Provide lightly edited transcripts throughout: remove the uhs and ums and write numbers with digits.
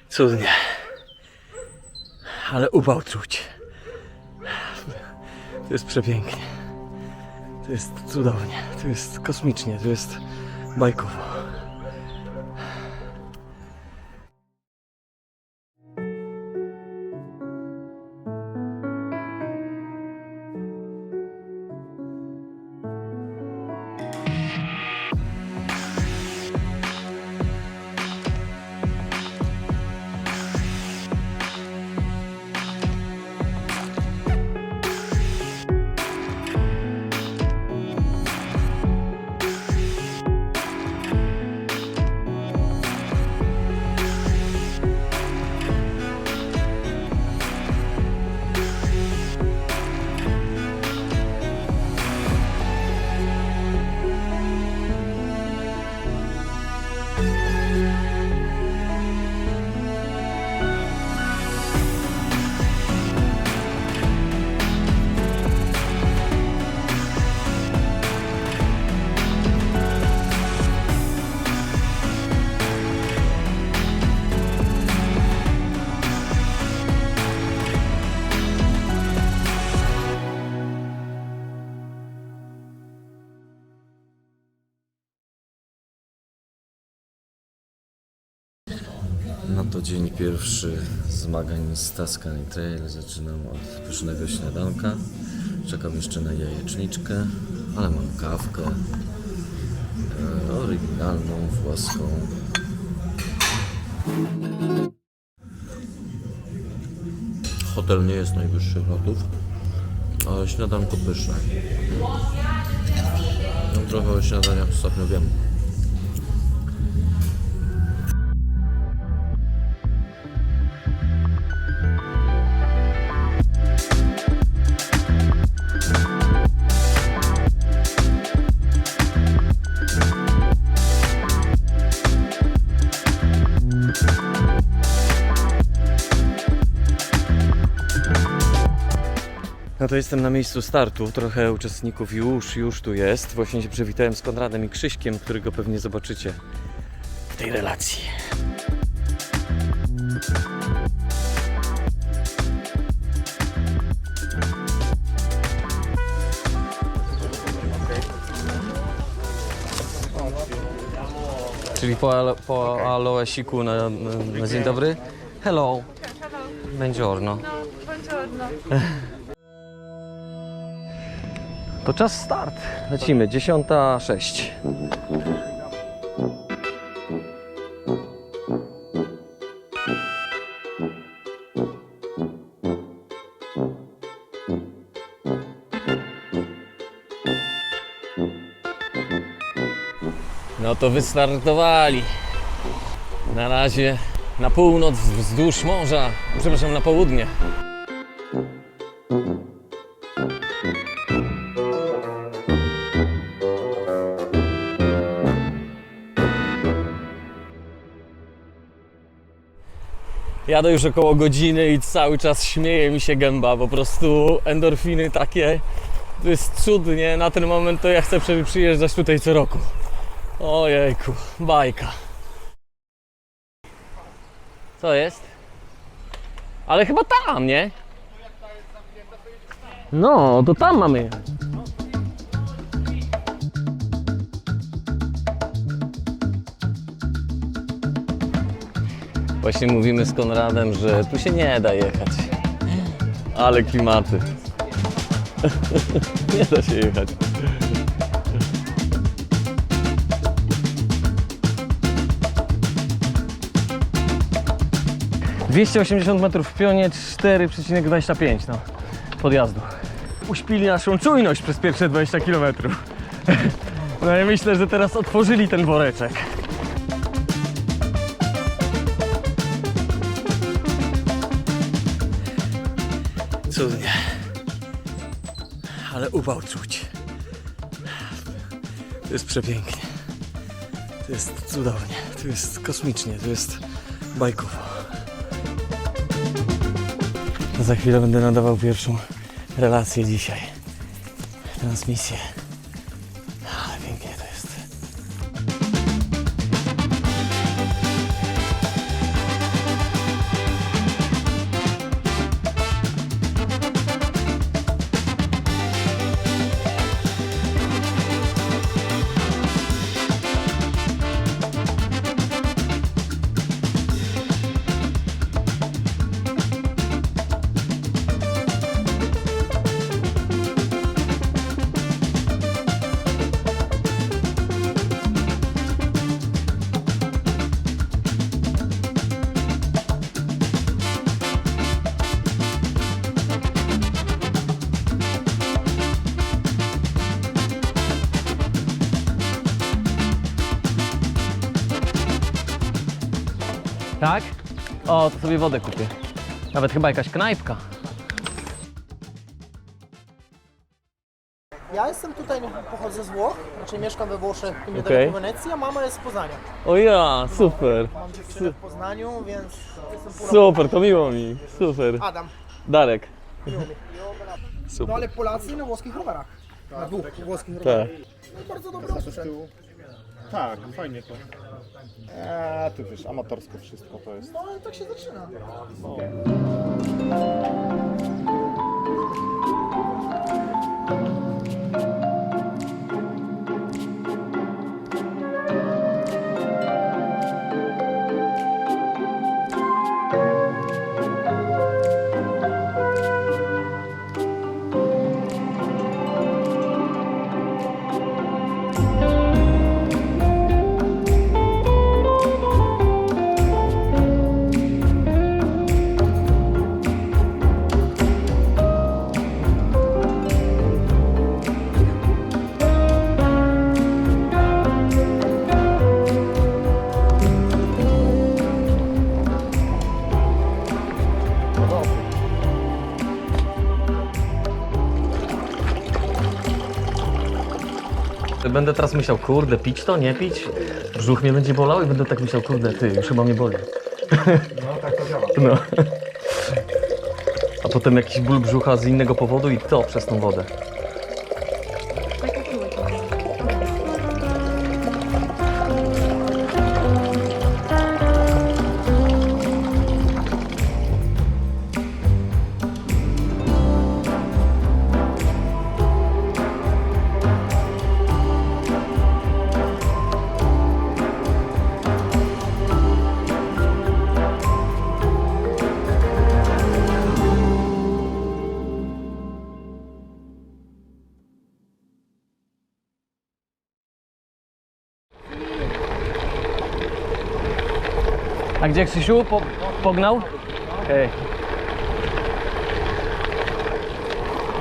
Cudnie. Ale upał czuć. To jest przepięknie. To jest cudownie. To jest kosmicznie. To jest bajkowo. No to dzień pierwszy zmagań z Tuscany Trail. Zaczynam od pysznego śniadanka. Czekam jeszcze na jajeczniczkę, ale mam kawkę oryginalną, włoską. Hotel nie jest najwyższych lotów, ale śniadanko pyszne. No, trochę o śniadaniach ostatnio wiem. No to jestem na miejscu startu, trochę uczestników już tu jest. Właśnie się przywitałem z Konradem i Krzyśkiem, którego pewnie zobaczycie w tej relacji. Czyli po aloesiku na dzień dobry. Hello. Buongiorno. No, buongiorno. To czas start. Lecimy, 10:06. No to wystartowali. Na razie na północ wzdłuż morza, przepraszam, na południe. Jadę już około godziny i cały czas śmieje mi się gęba, po prostu endorfiny takie, to jest cudnie, na ten moment to ja chcę przyjeżdżać tutaj co roku. Ojejku, bajka. Co jest? Ale chyba tam, nie? No, to tam mamy jechać. Właśnie mówimy z Konradem, że tu się nie da jechać. Ale klimaty. Nie da się jechać. ...280 metrów w pionie, 4,25 no, podjazdu. Uśpili naszą czujność przez pierwsze 20 km. No i myślę, że teraz otworzyli ten woreczek. Cudnie. Ale upał czuć. To jest przepięknie. To jest cudownie. To jest kosmicznie. To jest bajkowo. Za chwilę będę nadawał pierwszą relację dzisiaj. Transmisję. Ale pięknie to jest. Tak? O, to sobie wodę kupię. Nawet chyba jakaś knajpka. Ja jestem tutaj, pochodzę z Włoch, znaczy mieszkam we Włoszech, niedaleko Okej. Wenecji, a mama jest z Poznania. O ja, super. Mam dziewczynę w Poznaniu, więc jestem pół roku. Super, to miło mi. Super. Adam, Darek. miło mi. No Super. ale Polacy na włoskich rowerach. Na dwóch włoskich rowerach. Tak. No, bardzo dobry sprzęt. Tak, fajnie to. Tu wiesz, amatorsko wszystko to jest. No ale tak się zaczyna. Będę teraz myślał, kurde, pić to, nie pić? Brzuch mnie będzie bolał i będę tak myślał, kurde, ty, już chyba mnie boli. No tak to działa. No. A potem jakiś ból brzucha z innego powodu i to przez tą wodę. A gdzie Krzysiu pognał? Okej.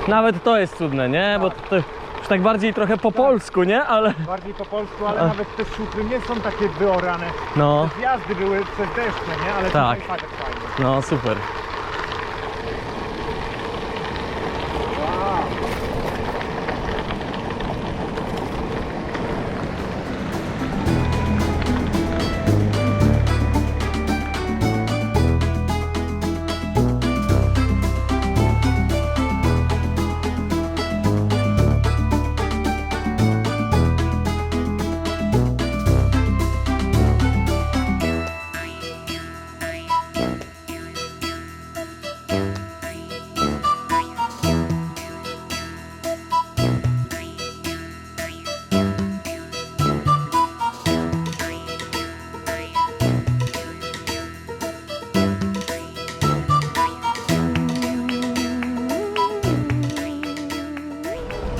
Nawet to jest cudne, nie? Bo to już tak bardziej trochę po polsku, nie? Ale Bardziej po polsku, ale nawet te szufry nie są takie wyorane. no, Jazdy były przez deszcze, nie? Ale Tak. tutaj tak fajnie. no super.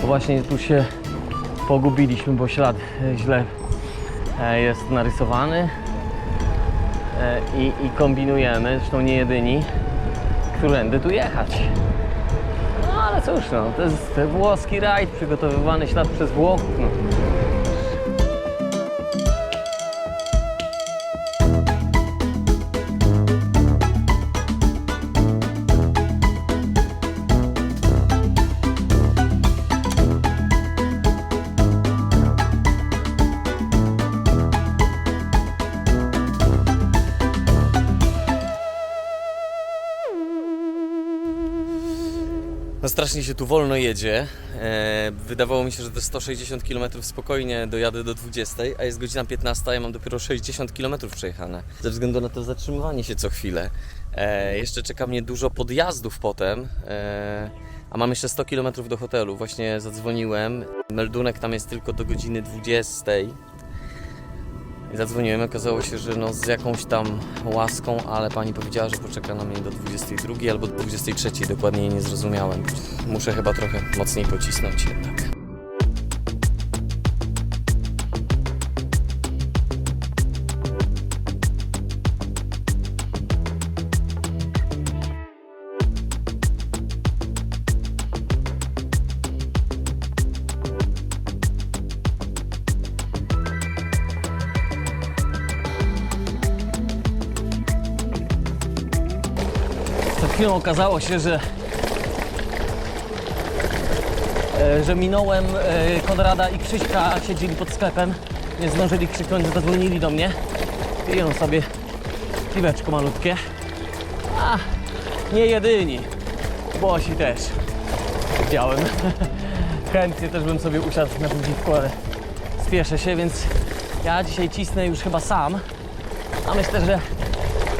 Właśnie tu się pogubiliśmy, bo ślad źle jest narysowany i kombinujemy, zresztą nie jedyni, którędy tu jechać. No ale cóż, no, to jest włoski rajd, przygotowywany ślad przez Włochów. No. No strasznie się tu wolno jedzie. Wydawało mi się, że te 160 km spokojnie dojadę do 20, a jest godzina 15, a ja mam dopiero 60 km przejechane. Ze względu na to zatrzymywanie się co chwilę. Jeszcze czeka mnie dużo podjazdów potem, a mam jeszcze 100 km do hotelu. Właśnie zadzwoniłem. Meldunek tam jest tylko do godziny 20. I zadzwoniłem, okazało się, że no z jakąś tam łaską, ale pani powiedziała, że poczeka na mnie do 22 albo do 23, dokładnie nie zrozumiałem. Muszę chyba trochę mocniej pocisnąć jednak. chwilą okazało się, że minąłem Konrada i Krzyśka, siedzieli pod sklepem. Nie zdążyli krzyknąć, że zadzwonili do mnie. Piją sobie piweczko malutkie. A, nie jedyni. Bosi też. Widziałem. Chętnie też bym sobie usiadł na tym piwku, ale spieszę się, więc ja dzisiaj cisnę już chyba sam. A myślę, że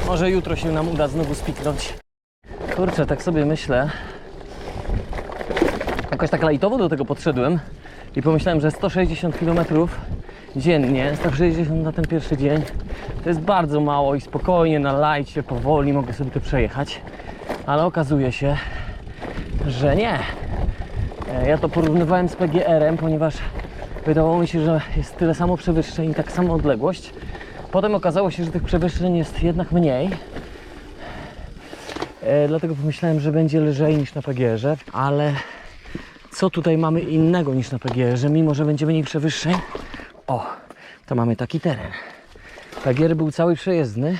może jutro się nam uda znowu spiknąć. Kurczę, tak sobie myślę. Jakoś tak lajtowo do tego podszedłem i pomyślałem, że 160 km dziennie, 160 na ten pierwszy dzień to jest bardzo mało i spokojnie na lajcie, powoli mogę sobie to przejechać, ale okazuje się, że nie. Ja to porównywałem z PGR-em, ponieważ wydawało mi się, że jest tyle samo przewyższeń i tak samo odległość. Potem okazało się, że tych przewyższeń jest jednak mniej. Dlatego pomyślałem, że będzie lżej niż na PGR-ze, ale co tutaj mamy innego niż na PGR-ze, mimo że będzie mniej przewyższeń? O, to mamy taki teren. PGR był cały przejezdny,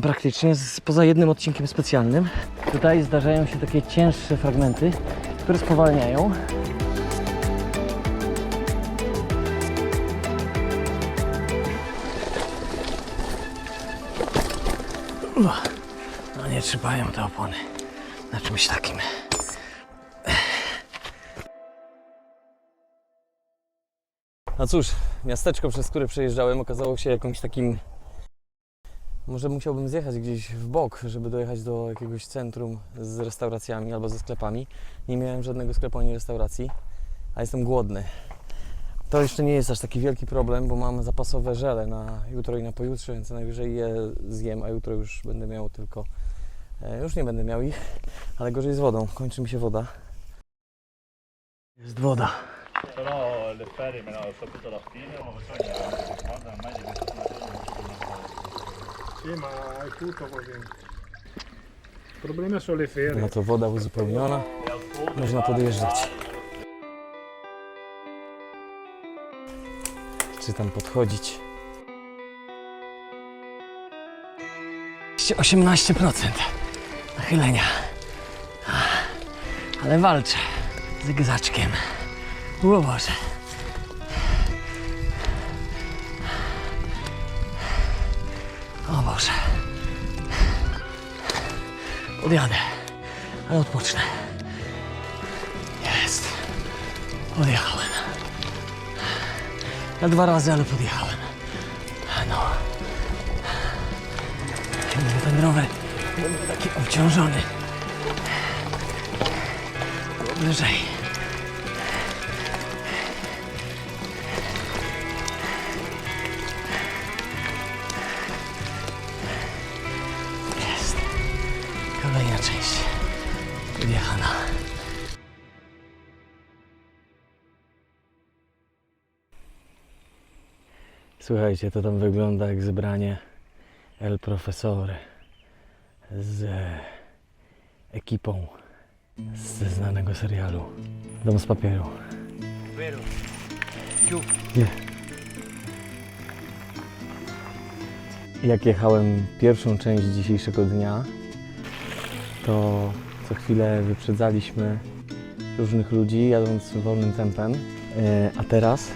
praktycznie poza jednym odcinkiem specjalnym. Tutaj zdarzają się takie cięższe fragmenty, które spowalniają. No nie trzymają te opony na czymś takim. No cóż, miasteczko, przez które przejeżdżałem, okazało się jakimś takim... Może musiałbym zjechać gdzieś w bok, żeby dojechać do jakiegoś centrum z restauracjami albo ze sklepami. Nie miałem żadnego sklepu ani restauracji, a jestem głodny. To jeszcze nie jest aż taki wielki problem, bo mam zapasowe żele na jutro i na pojutrze, więc najwyżej je zjem, a jutro już będę miał tylko... Już nie będę miał ich, ale gorzej z wodą. Kończy mi się woda. Jest woda. Però le ferie me ne ho saputo alla fine, ma bisogna guarda ormai diventa Sì, ma è tutto così. Il problema sono le ferie. No to woda uzupełniona. Można podjeżdżać. Czy tam podchodzić? 18% nachylenia. Ale walczę z gzaczkiem. O Boże. O Boże. Podjadę, ale odpocznę. Jest. Podjechałem. Na 2 razy, ale podjechałem. No. Ten rower był taki obciążony. Było bliżej. Jest. Kolejna część podjechana. Słuchajcie, to tam wygląda jak zebranie El Profesore z ekipą ze znanego serialu Dom z papieru. Nie. Jak jechałem pierwszą część dzisiejszego dnia, to co chwilę wyprzedzaliśmy różnych ludzi, jadąc wolnym tempem, a teraz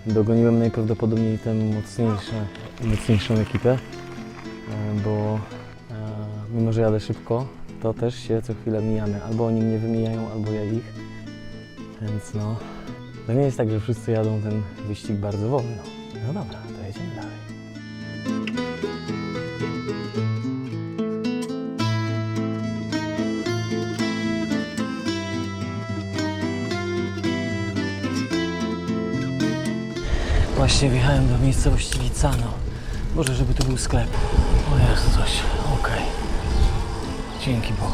dogoniłem najprawdopodobniej tę mocniejszą ekipę, bo mimo że jadę szybko, to też się co chwilę mijamy. Albo oni mnie wymijają, albo ja ich. Więc no, to nie jest tak, że wszyscy jadą ten wyścig bardzo wolno. No dobra, to jedziemy dalej. Właśnie wjechałem do miejscowości Licano. Boże, żeby to był sklep. O jest coś. Okej. Dzięki Bogu.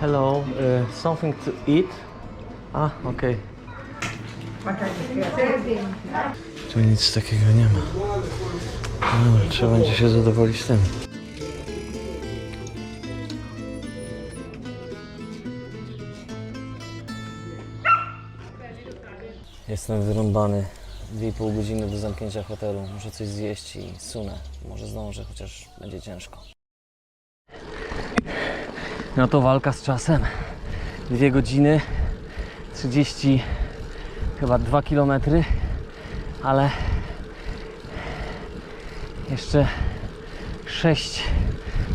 Hello, something to eat? Ah, okej. Tu nic takiego nie ma. No, trzeba będzie się zadowolić tym. Jestem wyrąbany. 2,5 godziny do zamknięcia hotelu. Muszę coś zjeść i sunę. Może zdążę, chociaż będzie ciężko. No to walka z czasem. 2 godziny, 30, chyba 2 km, ale jeszcze 6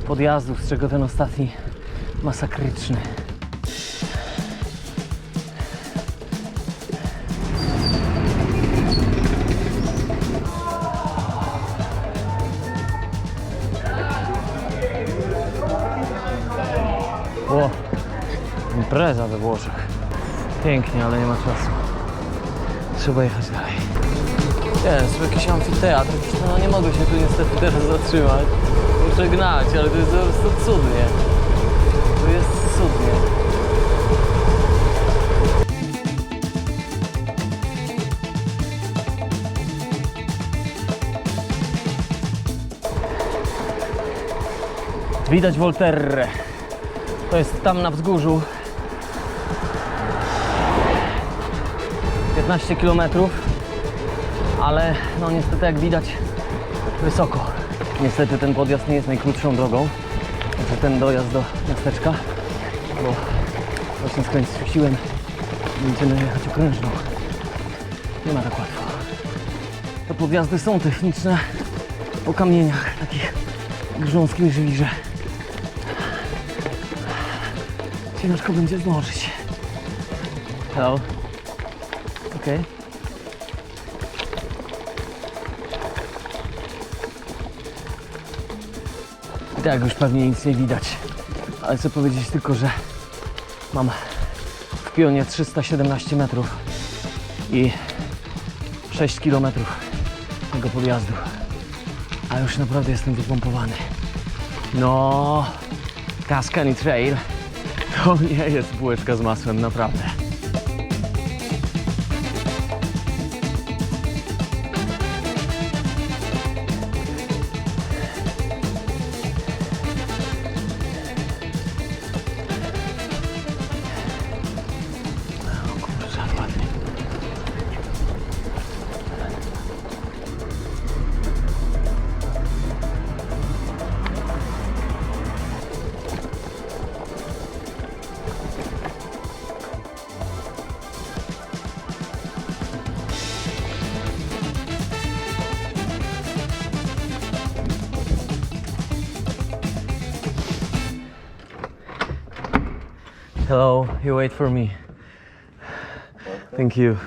podjazdów, z czego ten ostatni masakryczny. O, impreza we Włoszech. Pięknie, ale nie ma czasu. Trzeba jechać dalej. Jest, tu jakiś amfiteatr. No nie mogę się tu niestety teraz zatrzymać. Muszę gnać, ale to jest po prostu cudnie. To jest cudnie. Widać Volterre. To jest tam na wzgórzu. 15 km, ale no niestety jak widać wysoko. Niestety ten podjazd nie jest najkrótszą drogą, znaczy ten dojazd do miasteczka, bo właśnie skręciłem, będziemy jechać okrężną. Nie ma tak łatwo. Te podjazdy są techniczne, po kamieniach takich grząskich żyli, że ciężko będzie zdążyć. Hello. Okay. I tak już pewnie nic nie widać, ale chcę powiedzieć tylko, że mam w pionie 317 metrów i 6 km tego podjazdu, a już naprawdę jestem wypompowany. No, Tuscany Trail to nie jest bułeczka z masłem, naprawdę. Hello, you wait for me. Thank you.